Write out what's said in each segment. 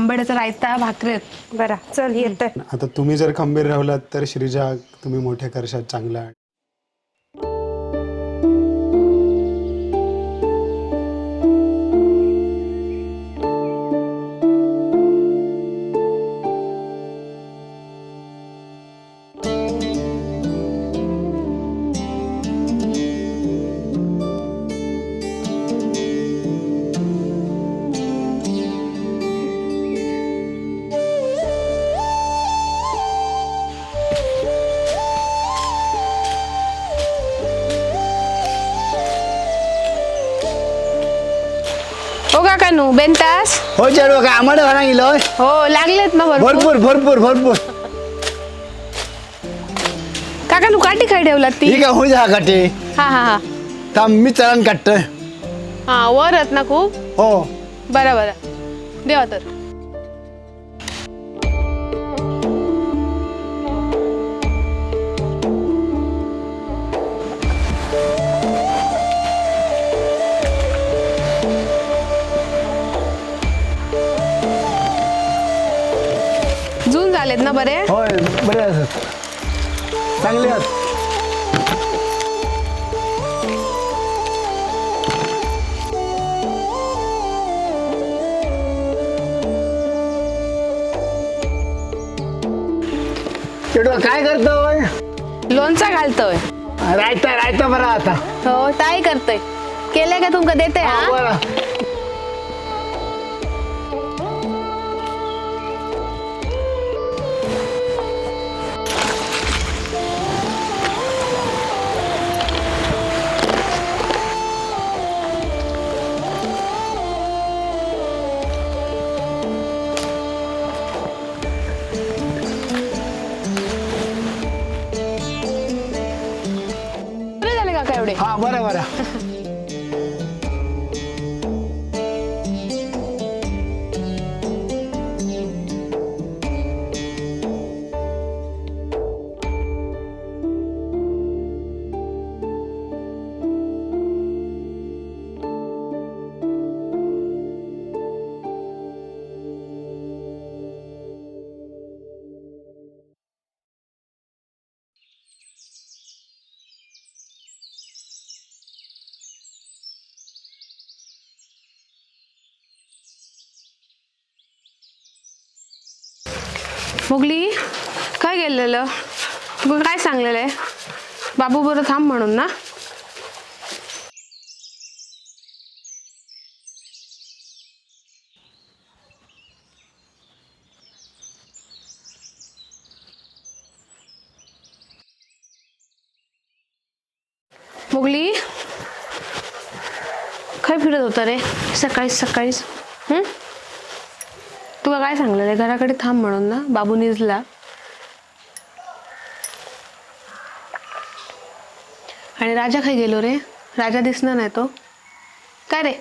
आंबाड्याचा रायता भाकरी. बरा चल येतोय. आता तुम्ही जर खंबीर राहिलात तर श्रीजा तुम्ही मोठे करशात चांगला. हो का कानू बेनतास. हो चलो काय आम्हाला म्हणा गेलो. हो लागलेत ना भरपूर. भरपूर भरपूर भरपूर. काका तू काठी खाई ठेवलात ती. ठीक आहे हो जा काटे. हा हा हा थांब मी चरण काटतोय. हा वर आहेत ना खूप. हो बरं बरं देवा तर. जून झालेत ना बरे. होय बरे असत चांगले असत. चेडवा काय करतोय. लोणचा घालतोय. रायता रायता बरा आता. हो ताई करतोय. केलंय का तुमका देते. हा बरा बरे झाले काका एवढे. हा बरा बरा. मुगली काय गेलेलं तू काय सांगलेलं आहे. बाबू बरं थांब म्हणून ना. मुगली काय फिरत होता रे सकाळीच. तुला काय सांगलेलं आहे घराकडे थांब म्हणून ना. बाबू निजला आणि राजा खाई गेलो रे. राजा दिसणार नाही तो काय रे.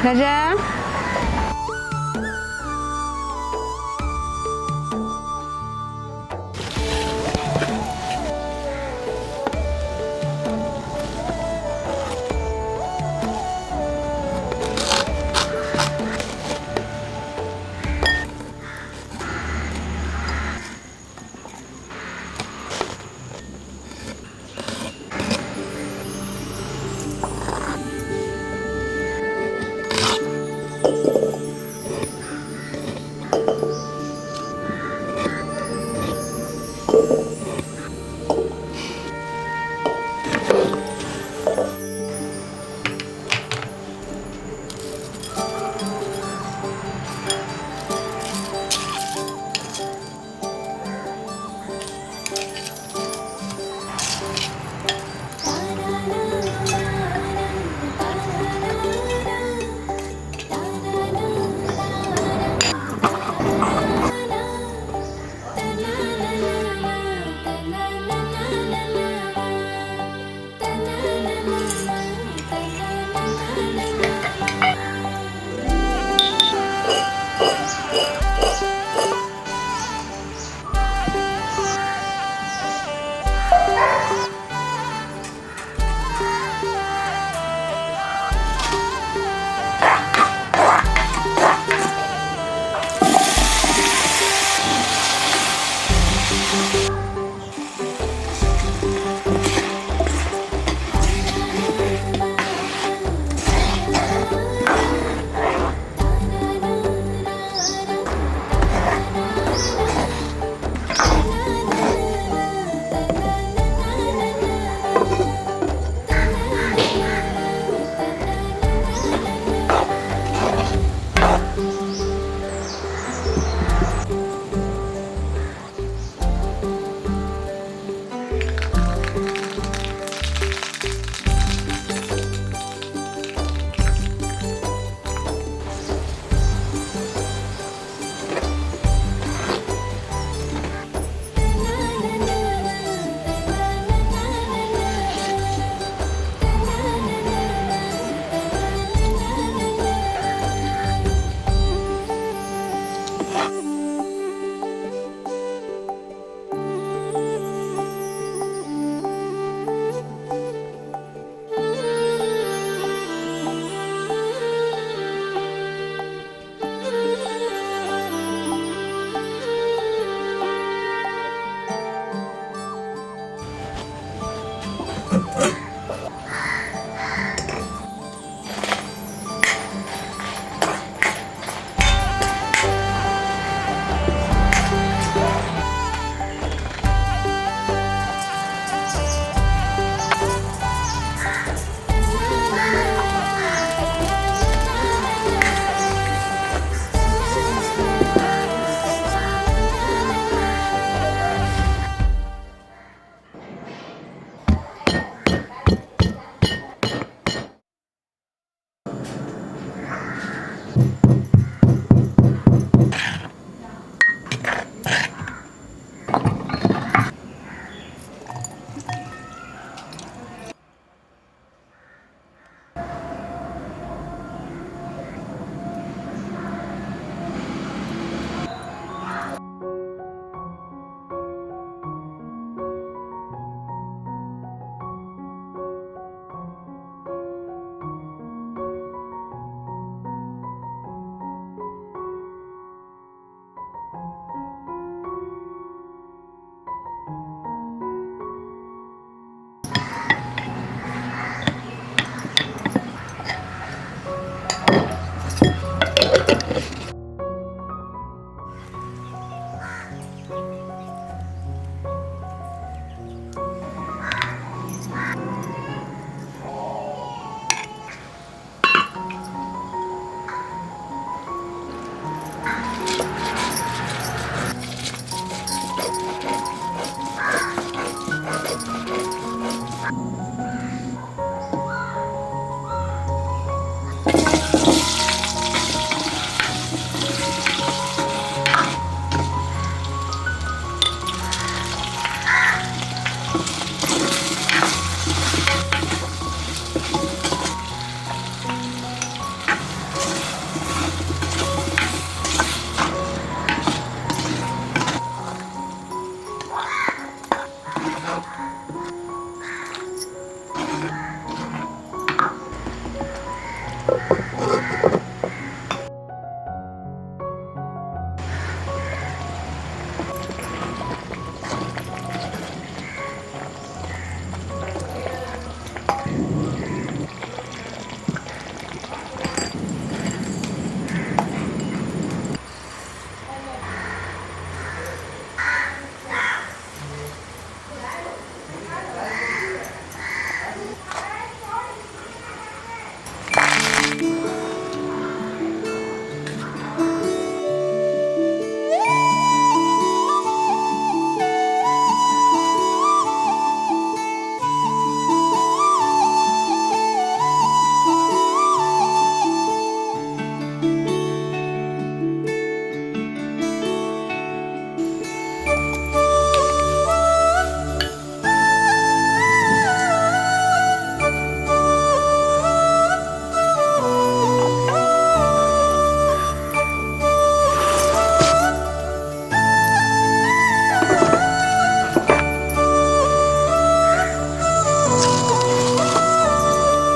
गजा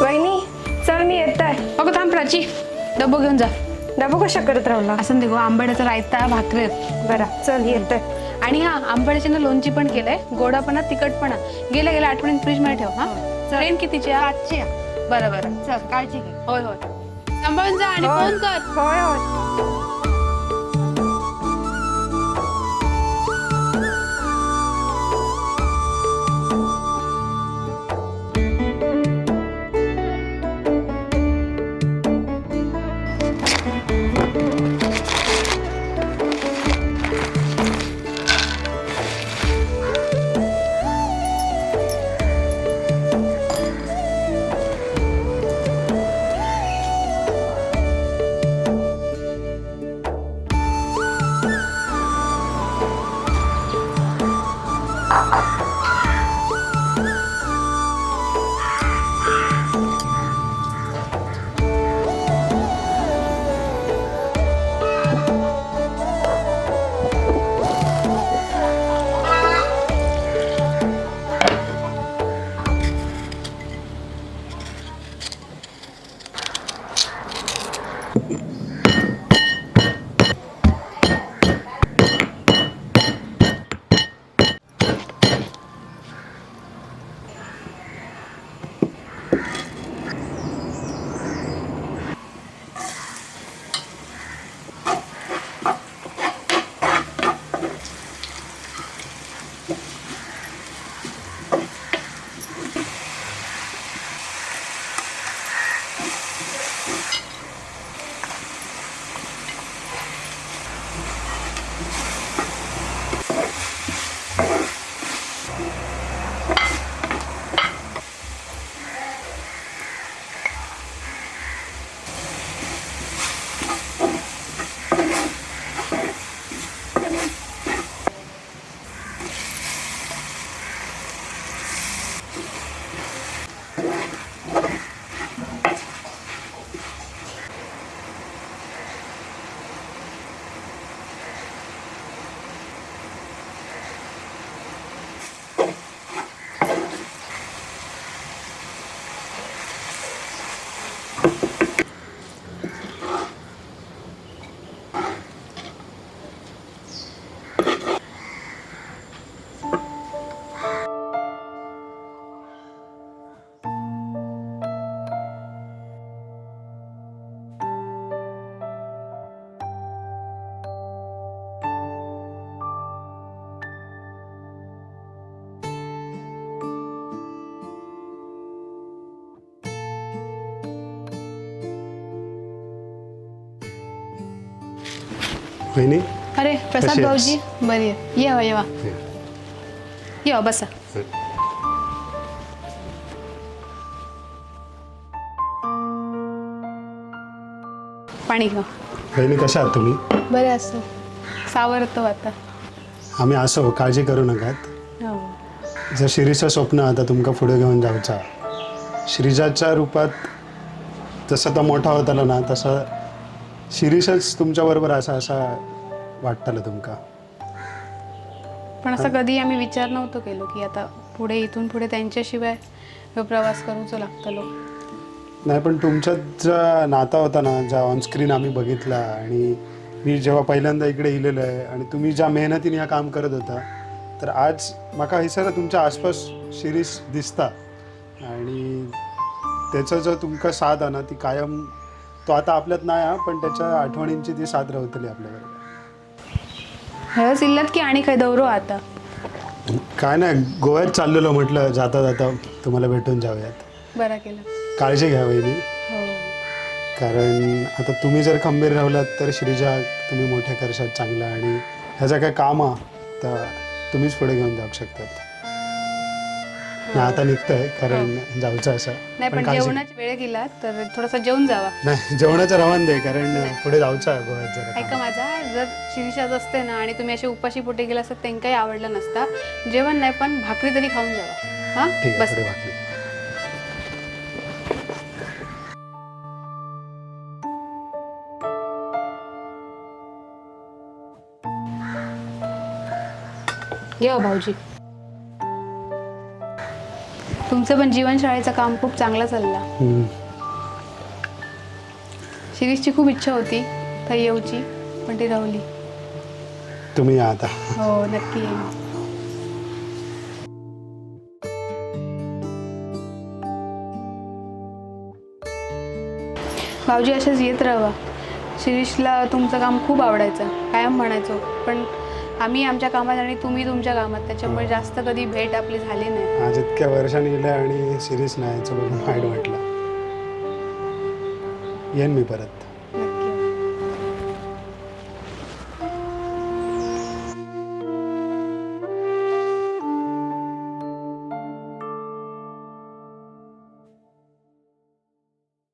वहिनी चल मी येत आहे. अगं थांब प्राची, डब्बो घेऊन जा. डबो कशा करत राहला? असं देखो आंबाड्याचा रायता, भाकरी आहेत. बरा चल येत आहे. आणि हा आंबाड्याच्या ना लोणची पण केलंय, गोडापणा तिखटपणा. गेल्या गेल्या आठवणीत फ्रीज मध्ये ठेव. हा ट्रेन कितीची आहे? 5ची आहे. बरं बरं, चल काळजी घे. होय होय, सांभाळून जा आणि फोन कर. होय होय. वहिनी अरे प्रसाद कशी आहेस? भाऊजी, बरी आहे. येवा येवा येवा, बसा. पाणी घ्या. वहिनी कशा आहात तुम्ही? बरे असतो, सावरतो आता. आम्ही असो, काळजी करू नकात. हो. जर शिरीचं स्वप्न आता तुमका पुढे घेऊन जाऊचा, श्रीजाच्या रूपात जसं तो मोठा होताला ना, तसा शिरीषच तुमच्याबरोबर असा वाटताला तुमका. पण असं कधी आम्ही विचार नव्हतो केलो की आता पुढे इथून पुढे त्यांच्याशिवाय प्रवास करूच लागतलो. नाही पण तुमच्यात जो नाता होता ना, ज्या ऑनस्क्रीन आम्ही बघितला आणि मी जेव्हा पहिल्यांदा इकडे इलेलो आहे आणि तुम्ही ज्या मेहनतीने हा काम करत होता, तर आज म्हाका हैसर तुमच्या आसपास शिरीष दिसता आणि त्याचा जो तुमका साथ आहे ना ती कायम, तो आता आपल्यात नाही हा, पण त्याच्या आठवणींची ती साथ राहतली आपल्याबरोबर. हळस इल्लत की आणि काय दौरो आता? काय नाही, गोव्यात चाललेलो म्हटलं जाता जाता तुम्हाला भेटून जाऊयात. बरं केलं. काळजी घ्या वहिनी, हो. कारण आता तुम्ही जर खंबीर राहिलात तर श्रीजा तुम्ही मोठ्या करशात चांगला आणि ह्याचं काय काम आहे तर तुम्हीच पुढे घेऊन जाऊ शकतात. नाही आता निघतंय कारण जाऊचं असं. नाही पण काळजी- जेवणाची वेळ गेला तर थोडासा जेवून जावा. नाही जेवणाचं रवान दे, कारण पुढे जाऊचं आहे गोव्यात जरा. ऐका माझा, जर शिरीषाच असते ना आणि तुम्ही असे उपाशी पोटे गेला असतात त्यांनाही आवडलं नसता. जेवण नाही पण भाकरी तरी खाऊन जावा. हा ठीक आहे, बस. पुढे भाकरी. या भाऊजी, तुमचं पण जीवनशाळेचं काम खूप चांगलं चाललं. हम्म. शिरीषची खूप इच्छा होती तर येऊची, पण ती राहिली. तुम्ही या आता. हो नक्की येईन. भाऊजी असेच येत राहा. शिरीषला तुमचं काम खूप आवडायचं, कायम म्हणायचो, पण आम्ही आमच्या कामात आणि तुम्ही तुमच्या कामात, त्याच्यामुळे जास्त कधी भेट आपली झाली नाही. आज इतक्या वर्षांनी गेल्या आणि सिरीज नाही याचं बघून वाईट वाटलं. येईन मी परत.